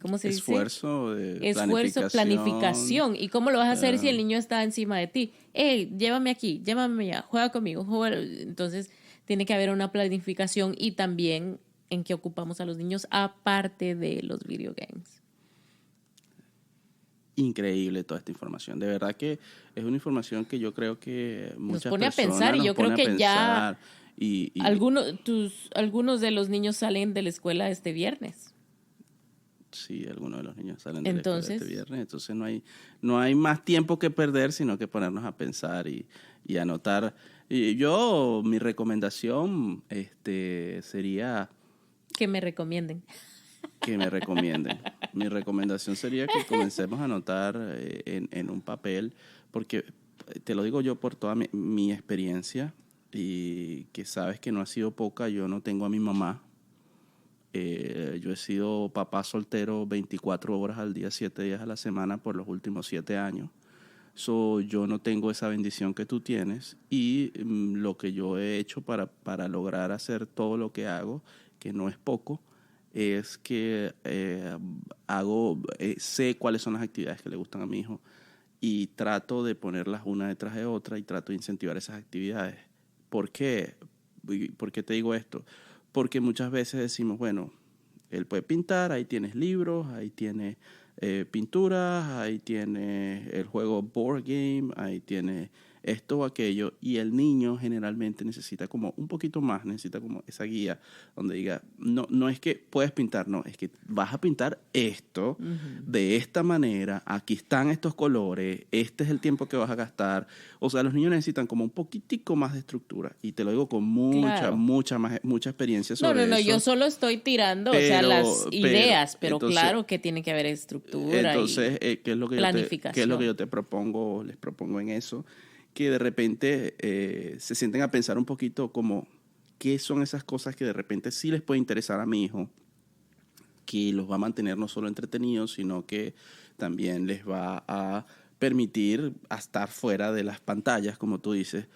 ¿cómo se dice? Esfuerzo, planificación. ¿Y cómo lo vas a hacer si el niño está encima de ti? Llévame aquí, llévame allá, juega conmigo. Entonces, tiene que haber una planificación y también en qué ocupamos a los niños aparte de los video games. Increíble toda esta información. De verdad que es una información que yo creo que muchas nos pone personas a pensar y yo creo que ya y algunos de los niños salen de la escuela este viernes. Sí, algunos de los niños salen de la escuela este viernes. Entonces no hay más tiempo que perder, sino que ponernos a pensar y anotar. Y mi recomendación sería... Que me recomienden. Que me recomienden. Mi recomendación sería que comencemos a anotar en un papel, porque te lo digo yo por toda mi experiencia, y que sabes que no ha sido poca. Yo no tengo a mi mamá. Yo he sido papá soltero 24 horas al día, 7 días a la semana por los últimos 7 años. Yo no tengo esa bendición que tú tienes, y lo que yo he hecho para lograr hacer todo lo que hago, que no es poco, es que sé cuáles son las actividades que le gustan a mi hijo y trato de ponerlas una detrás de otra y trato de incentivar esas actividades. ¿Por qué? ¿Por qué te digo esto? Porque muchas veces decimos, bueno, él puede pintar, ahí tienes libros, ahí tienes pinturas, ahí tienes el juego board game, ahí tienes esto o aquello, y el niño generalmente necesita como un poquito más, necesita como esa guía donde diga, no es que puedes pintar, no, es que vas a pintar esto de esta manera, aquí están estos colores, este es el tiempo que vas a gastar. O sea, los niños necesitan como un poquitico más de estructura, y te lo digo con mucha experiencia sobre eso. No, yo solo estoy tirando, las ideas, pero entonces, claro que tiene que haber estructura. Entonces, ¿qué es lo que planificación. ¿qué es lo que yo te propongo? Les propongo en eso, que de repente se sienten a pensar un poquito como qué son esas cosas que de repente sí les puede interesar a mi hijo, que los va a mantener no solo entretenidos, sino que también les va a permitir estar fuera de las pantallas, como tú dices,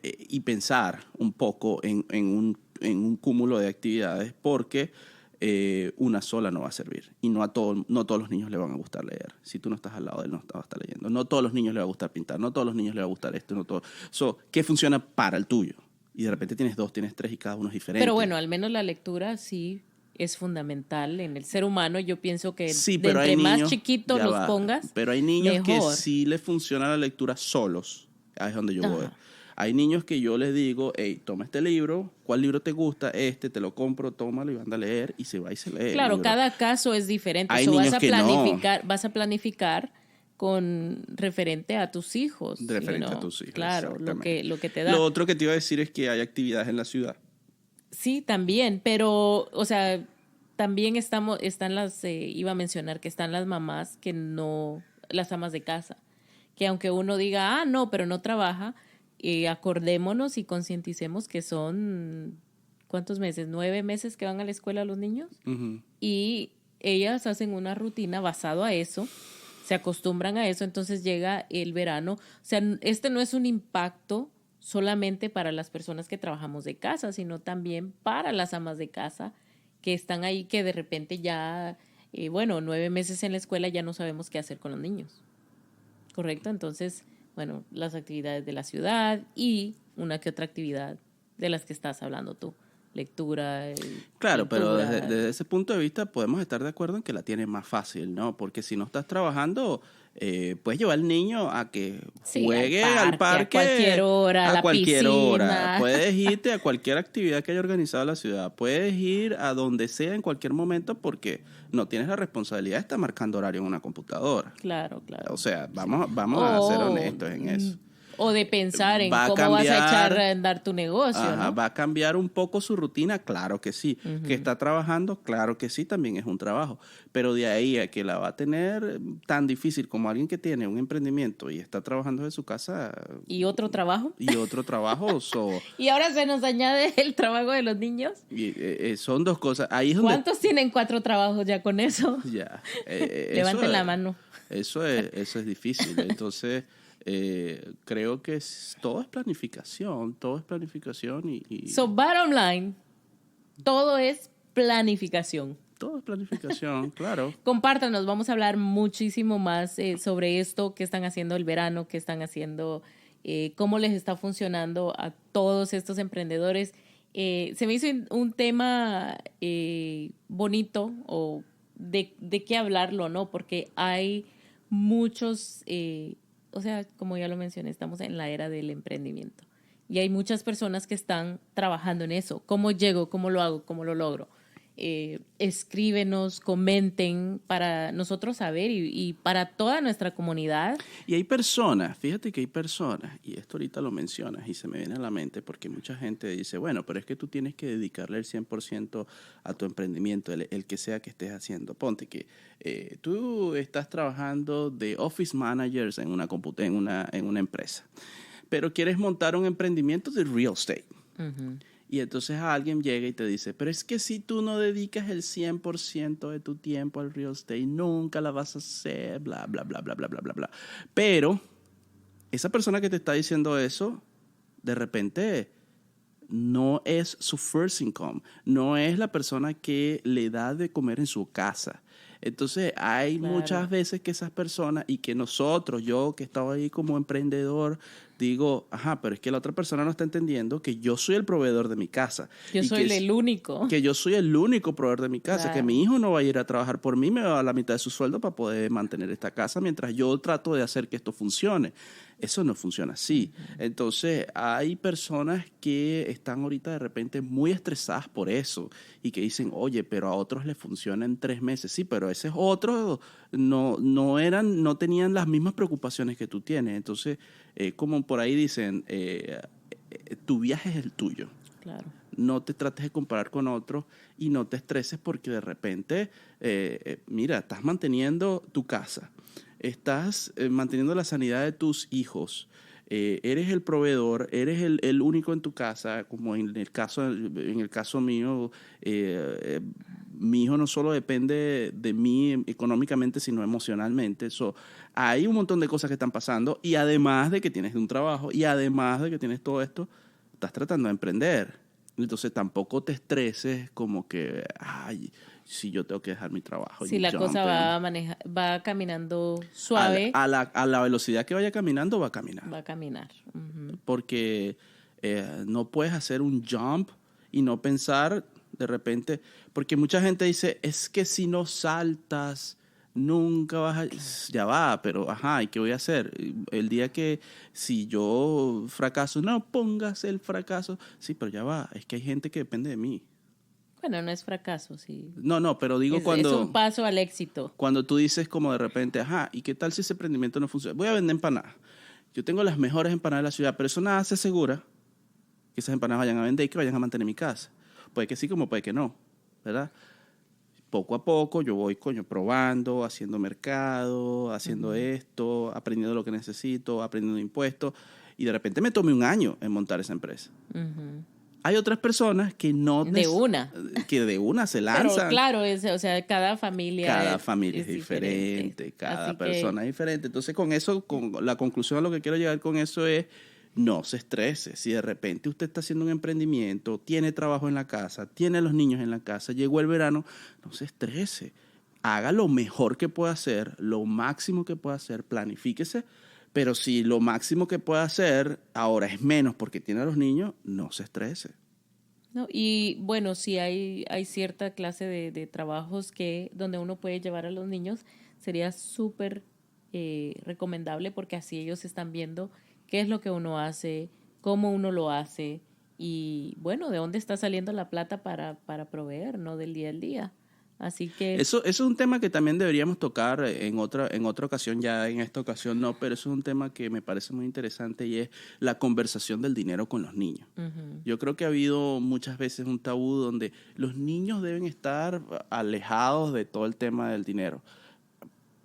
y pensar un poco en un cúmulo de actividades, porque una sola no va a servir, y no todos los niños le van a gustar leer. Si tú no estás al lado de él, no va a estar leyendo. No todos los niños le va a gustar pintar, no todos los niños le va a gustar esto, no todo. ¿Qué funciona para el tuyo? Y de repente tienes 2, tienes 3 y cada uno es diferente. Pero bueno, al menos la lectura sí es fundamental en el ser humano. Yo pienso que pero entre más chiquitos los pongas, pero hay niños mejor. Que sí les funciona la lectura solos. Ahí es donde yo voy. Hay niños que yo les digo, hey, toma este libro, ¿cuál libro te gusta? Te lo compro, tómalo y anda a leer, y se va y se lee. Claro, cada caso es diferente. Hay niños que vas a planificar con referente a tus hijos. Referente a tus hijos. Claro, lo que te da. Lo otro que te iba a decir es que hay actividades en la ciudad. Sí, también, pero, o sea, también están iba a mencionar que están las mamás que no, las amas de casa, que aunque uno diga, no, pero no trabaja, acordémonos y concienticemos que son, ¿cuántos meses? 9 meses que van a la escuela los niños. Uh-huh. Y ellas hacen una rutina basado a eso, se acostumbran a eso, entonces llega el verano. O sea, no es un impacto solamente para las personas que trabajamos de casa, sino también para las amas de casa que están ahí, que de repente ya, 9 meses en la escuela ya no sabemos qué hacer con los niños. ¿Correcto? Entonces, bueno, las actividades de la ciudad y una que otra actividad de las que estás hablando tú, lectura. Claro, pero pintura. desde ese punto de vista podemos estar de acuerdo en que la tienes más fácil, ¿no? Porque si no estás trabajando, puedes llevar al niño a que Sí, juegue al parque a cualquier hora, a la cualquier hora. piscina. Puedes irte a cualquier actividad que haya organizado la ciudad. Puedes ir a donde sea en cualquier momento porque no tienes la responsabilidad de estar marcando horario en una computadora. Claro, claro. O sea, vamos a ser honestos en eso. O de pensar en Va a cómo vas a cambiar- echar a andar tu negocio, Ajá, ¿no? ¿va a cambiar un poco su rutina? Claro que sí. ¿Que está trabajando? Claro que sí, también es un trabajo. Pero de ahí a que la va a tener tan difícil como alguien que tiene un emprendimiento y está trabajando de su casa ¿Y otro trabajo? y otro trabajo, Y ahora se nos añade el trabajo de los niños. son dos cosas. Ahí es donde... ¿Cuántos tienen 4 trabajos ya con eso? Ya. Levanten la mano. Eso es difícil. Entonces... creo que todo es planificación y So, bottom line, todo es planificación. todo es planificación, claro. Compártanos, vamos a hablar muchísimo más sobre esto, qué están haciendo el verano, qué están haciendo, cómo les está funcionando a todos estos emprendedores. Se me hizo un tema bonito o de qué hablarlo, ¿no? Porque hay muchos... o sea, como ya lo mencioné, estamos en la era del emprendimiento. Y hay muchas personas que están trabajando en eso. ¿Cómo llego? ¿Cómo lo hago? ¿Cómo lo logro? Escríbenos, comenten para nosotros saber y para toda nuestra comunidad. Y hay personas, fíjate que hay personas, y esto ahorita lo mencionas y se me viene a la mente porque mucha gente dice, bueno, pero es que tú tienes que dedicarle el 100% a tu emprendimiento, el que sea que estés haciendo. Ponte que tú estás trabajando de office managers en una empresa, pero quieres montar un emprendimiento de real estate. Uh-huh. Y entonces alguien llega y te dice, pero es que si tú no dedicas el 100% de tu tiempo al real estate, nunca la vas a hacer, bla, bla, bla, bla, bla, bla, bla, bla. Pero esa persona que te está diciendo eso, de repente no es su first income, no es la persona que le da de comer en su casa. Entonces hay muchas veces que esas personas y que nosotros, yo que estaba ahí como emprendedor, digo, ajá, pero es que la otra persona no está entendiendo que yo soy el proveedor de mi casa. Yo soy el único. Que yo soy el único proveedor de mi casa, Claro. que mi hijo no va a ir a trabajar por mí, me va a dar la mitad de su sueldo para poder mantener esta casa mientras yo trato de hacer que esto funcione. Eso no funciona así. Entonces, hay personas que están ahorita de repente muy estresadas por eso y que dicen, oye, pero a otros les funciona en 3 meses. Sí, pero esos otros no tenían las mismas preocupaciones que tú tienes. Entonces, como por ahí dicen, tu viaje es el tuyo. Claro. No te trates de comparar con otros y no te estreses porque de repente, mira, estás manteniendo tu casa, estás manteniendo la sanidad de tus hijos, eres el proveedor, eres el único en tu casa, como en el caso mío, mi hijo no solo depende de mí económicamente, sino emocionalmente. Hay un montón de cosas que están pasando y además de que tienes un trabajo y además de que tienes todo esto, estás tratando de emprender. Entonces tampoco te estreses como que, ay, si yo tengo que dejar mi trabajo. Si la cosa va caminando suave. A la velocidad que vaya caminando, va a caminar. Va a caminar. Uh-huh. Porque no puedes hacer un jump y no pensar de repente, porque mucha gente dice, es que si no saltas, nunca vas a... Ya va, pero ajá, ¿y qué voy a hacer? El día que si yo fracaso, no pongas el fracaso. Sí, pero ya va, es que hay gente que depende de mí. Bueno, no es fracaso, sí. No, pero digo es un paso al éxito. Cuando tú dices como de repente, ajá, ¿y qué tal si ese emprendimiento no funciona? Voy a vender empanadas. Yo tengo las mejores empanadas de la ciudad, pero eso nada se asegura que esas empanadas vayan a vender y que vayan a mantener mi casa. Puede que sí, como puede que no, ¿verdad? Poco a poco yo voy, probando, haciendo mercado, haciendo esto, aprendiendo lo que necesito, aprendiendo impuestos, y de repente me tomé un año en montar esa empresa. Uh-huh. Hay otras personas que no... Que de una se lanzan. Pero claro, o sea, cada familia es diferente, cada persona es diferente. Entonces, con eso, con la conclusión a lo que quiero llegar con eso es, no se estrese. Si de repente usted está haciendo un emprendimiento, tiene trabajo en la casa, tiene a los niños en la casa, llegó el verano, no se estrese. Haga lo mejor que pueda hacer, lo máximo que pueda hacer, planifíquese. Pero si lo máximo que pueda hacer ahora es menos porque tiene a los niños, no se estrese. ¿no? Y bueno, sí hay cierta clase de trabajos donde uno puede llevar a los niños, sería súper recomendable porque así ellos están viendo qué es lo que uno hace, cómo uno lo hace y bueno, de dónde está saliendo la plata para proveer, ¿no? Del día al día. Así que eso es un tema que también deberíamos tocar en otra ocasión, ya en esta ocasión no, pero eso es un tema que me parece muy interesante y es la conversación del dinero con los niños. Yo creo que ha habido muchas veces un tabú donde los niños deben estar alejados de todo el tema del dinero.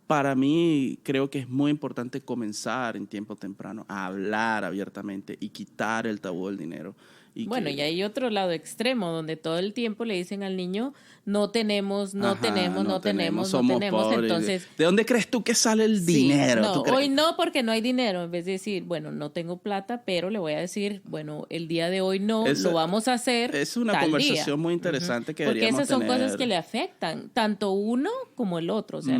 Para mí creo que es muy importante comenzar en tiempo temprano a hablar abiertamente y quitar el tabú del dinero. Y hay otro lado extremo donde todo el tiempo le dicen al niño no tenemos, somos pobres. Entonces, ¿de dónde crees tú que sale el dinero? No, hoy no porque no hay dinero. En vez de decir, bueno, no tengo plata, pero le voy a decir, bueno, el día de hoy no, lo vamos a hacer. Es una conversación muy interesante que deberíamos tener. Porque esas son tener. cosas que le afectan, tanto uno como el otro. O sea,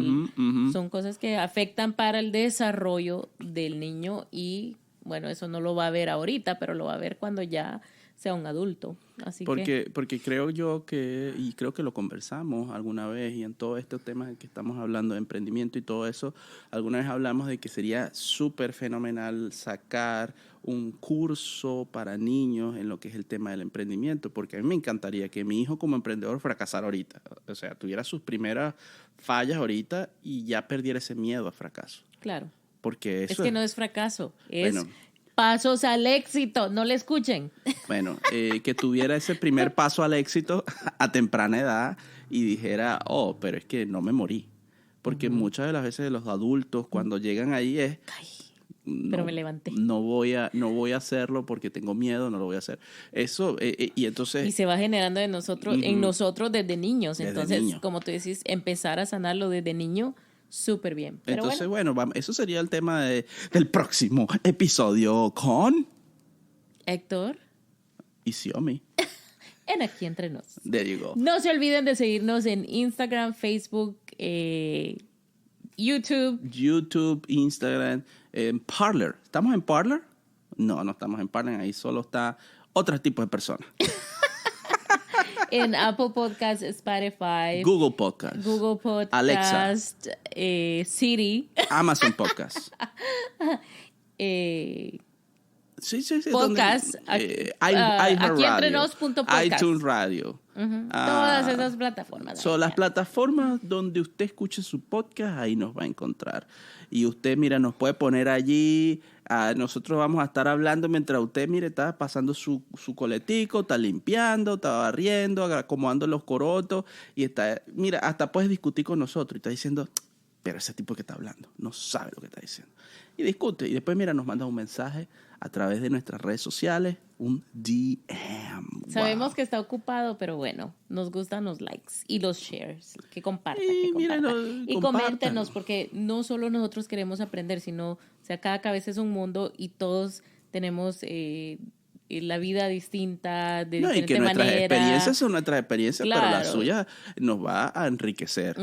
son cosas que afectan para el desarrollo del niño y, bueno, eso no lo va a ver ahorita, pero lo va a ver cuando ya sea un adulto. Porque creo yo y creo que lo conversamos alguna vez y en todos estos temas que estamos hablando de emprendimiento y todo eso, alguna vez hablamos de que sería súper fenomenal sacar un curso para niños en lo que es el tema del emprendimiento, porque a mí me encantaría que mi hijo como emprendedor fracasara ahorita, o sea, tuviera sus primeras fallas ahorita y ya perdiera ese miedo a fracaso. Claro. Porque eso es que no es fracaso, es pasos al éxito, no le escuchen. Bueno, que tuviera ese primer paso al éxito a temprana edad y dijera, pero es que no me morí. Porque muchas de las veces los adultos cuando llegan ahí es... pero me levanté. No voy a hacerlo porque tengo miedo, no lo voy a hacer. Eso, y entonces... Y se va generando en nosotros desde niños. Entonces, como tú decís, empezar a sanarlo desde niño... súper bien. Pero entonces, eso sería el tema del próximo episodio con... Héctor. Y Xiaomi. En Aquí Entre Nos. There you go. No se olviden de seguirnos en Instagram, Facebook, YouTube, Instagram, en Parler. ¿Estamos en Parler? No estamos en Parler. Ahí solo está otro tipo de personas. En Apple Podcasts, Spotify, Google Podcasts, Alexa, Siri, Amazon Podcasts. Sí. Podcast. iHeartRadio, iTunes Radio. Todas esas plataformas. Son las plataformas donde usted escuche su podcast, ahí nos va a encontrar. Y usted, mira, nos puede poner allí. Nosotros vamos a estar hablando mientras usted, mire, está pasando su coletico, está limpiando, está barriendo, acomodando los corotos. Y está, mira, hasta puedes discutir con nosotros. Y está diciendo, pero ese tipo que está hablando no sabe lo que está diciendo. Y discute. Y después, mira, nos manda un mensaje a través de nuestras redes sociales, un DM. Sabemos que está ocupado, pero bueno, nos gustan los likes y los shares. Que compartan, y coméntenos, porque no solo nosotros queremos aprender, sino, o sea, cada cabeza es un mundo y todos tenemos la vida distinta, de diferente y que nuestras manera. Experiencias son nuestras experiencias, claro. Pero la suya nos va a enriquecer.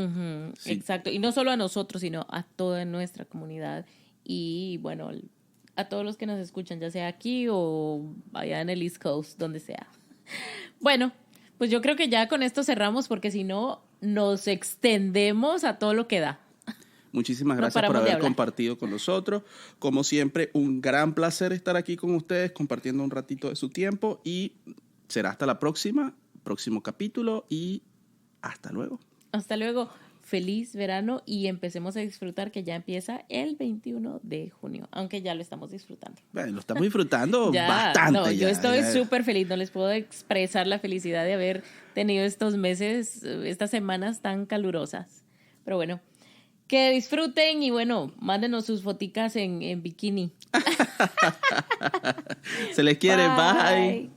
Sí. Exacto, y no solo a nosotros, sino a toda nuestra comunidad. Y bueno, a todos los que nos escuchan, ya sea aquí o allá en el East Coast, donde sea. Bueno, pues yo creo que ya con esto cerramos, porque si no, nos extendemos a todo lo que da. Muchísimas gracias por haber compartido con nosotros. Como siempre, un gran placer estar aquí con ustedes, compartiendo un ratito de su tiempo. Y será hasta la próximo capítulo. Y hasta luego. Hasta luego. Feliz verano y empecemos a disfrutar, que ya empieza el 21 de junio, aunque ya lo estamos disfrutando. Bueno, lo estamos disfrutando bastante. No, yo estoy súper feliz, no les puedo expresar la felicidad de haber tenido estos meses, estas semanas tan calurosas. Pero bueno, que disfruten y bueno, mándenos sus foticas en bikini. Se les quiere, bye.